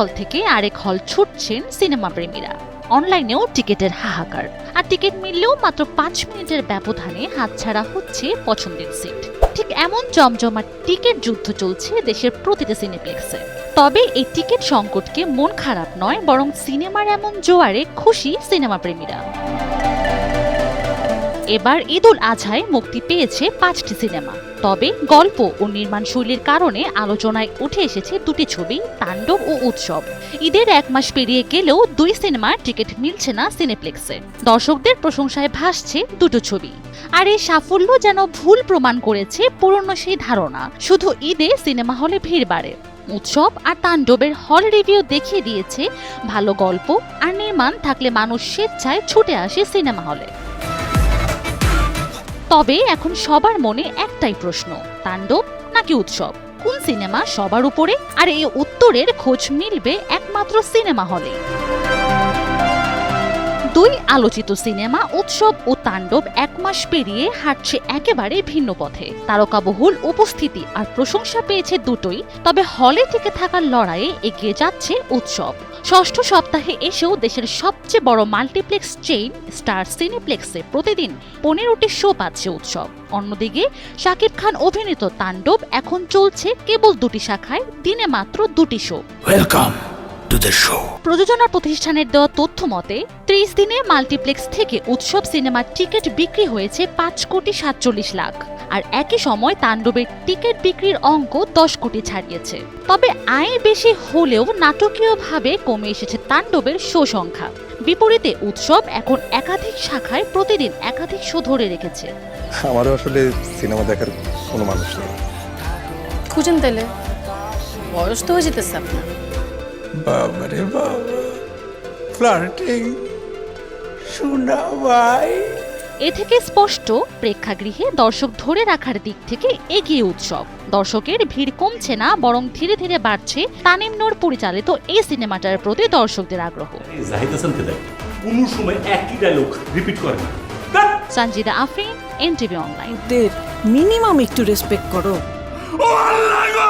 হল থেকে আরেক হল ছুটছেন সিনেমা প্রেমীরা। অনলাইনেও টিকিটের হাহাকার, আর টিকিট মিললেও মাত্র 5 মিনিটের ব্যবধানে হাতছাড়া হচ্ছে পছন্দের সিট। ঠিক এমন জমজমাট টিকিট যুদ্ধ চলছে দেশের প্রতিটি সিনেপ্লেক্সে। তবে এই টিকিট সংকটকে মন খারাপ নয়, বরং সিনেমার এমন জোয়ারে খুশি সিনেমা প্রেমীরা। এবার ঈদ উল আজহায় মুক্তি পেয়েছে 5টি সিনেমা। তবে গল্প ও নির্মাণ শৈলীর কারণে আলোচনায় উঠে এসেছে দুটি ছবি, তাণ্ডব ও উৎসব। ঈদের 1 মাস পেরিয়ে গেলেও 2 সিনেমার টিকিট মিলছে না সিনেপ্লেক্সে। দর্শকদের প্রশংসায় ভাসছে দুটো ছবি। আর এই সাফল্য যেন ভুল প্রমাণ করেছে পুরনো সেই ধারণা শুধু ঈদে সিনেমা হলে ভিড় বাড়ে। উৎসব আর তাণ্ডবের হল রিভিউ দেখিয়ে দিয়েছে ভালো গল্প আর নির্মাণ থাকলে মানুষ স্বেচ্ছায় ছুটে আসে সিনেমা হলে। তবে এখন সবার মনে একটাই প্রশ্ন, তাণ্ডব নাকি উৎসব? কোন সিনেমা সবার উপরে? আর এই উত্তরের খোঁজ মিলবে একমাত্র সিনেমা হলে। 2 আলোচিত সিনেমা উৎসব ও তাণ্ডব 1 মাস পেরিয়ে হাঁটছে একেবারে ভিন্ন পথে। তারকাবহুল উপস্থিতি আর প্রশংসা পেয়েছে দুটোই, তবে হলে টিকে থাকার লড়াইয়ে এগিয়ে যাচ্ছে উৎসব। 6ষ্ঠ সপ্তাহে এসেও দেশের সবচেয়ে বড় মাল্টিপ্লেক্স চেইন স্টার সিনেপ্লেক্সে প্রতিদিন 15টি শো পাচ্ছে উৎসব। অন্যদিকে শাকিব খান অভিনীত তাণ্ডব এখন চলছে কেবল 2টি শাখায়, দিনে মাত্র 2টি show. Welcome to the show. প্রযোজনা প্রতিষ্ঠানের দেওয়া তথ্য মতে 30 দিনে মাল্টিপ্লেক্স থেকে উৎসব সিনেমার টিকিট বিক্রি হয়েছে 5,47,00,000, আর একই সময় তাণ্ডবের টিকিট বিক্রির অঙ্ক 10 কোটি ছাড়িয়েছে। তবে আয় বেশি হলেও নাটকীয়ভাবে কমে এসেছে তাণ্ডবের শো সংখ্যা। বিপরীতে উৎসব এখন একাধিক শাখায় প্রতিদিন একাধিক শো ধরে রেখেছে। আমারও আসলে সিনেমা দেখার কোনো মানুষ নেই। খুঁজেন তাইলে, বয়স তো হয়ে যেতেছে আপনার। বাবারে বাবা, ফ্লার্টিং শোনা ভাই। এ থেকে স্পষ্ট প্রেক্ষাগৃহে দর্শক ধরে রাখার দিক থেকে এগিয়ে উৎসব। দর্শকের ভিড় কমছে না, বরং ধীরে ধীরে বাড়ছে তানিম নূর পরিচালিত এই সিনেমাটার প্রতি দর্শকদের আগ্রহ। জাহিদ হাসানকে দেখ, কোনো সময় একই ডায়লগ রিপিট করে না। Sanjida Afrin, NTV online. Minimum একটু রেসপেক্ট করো। ও আল্লাহ গো!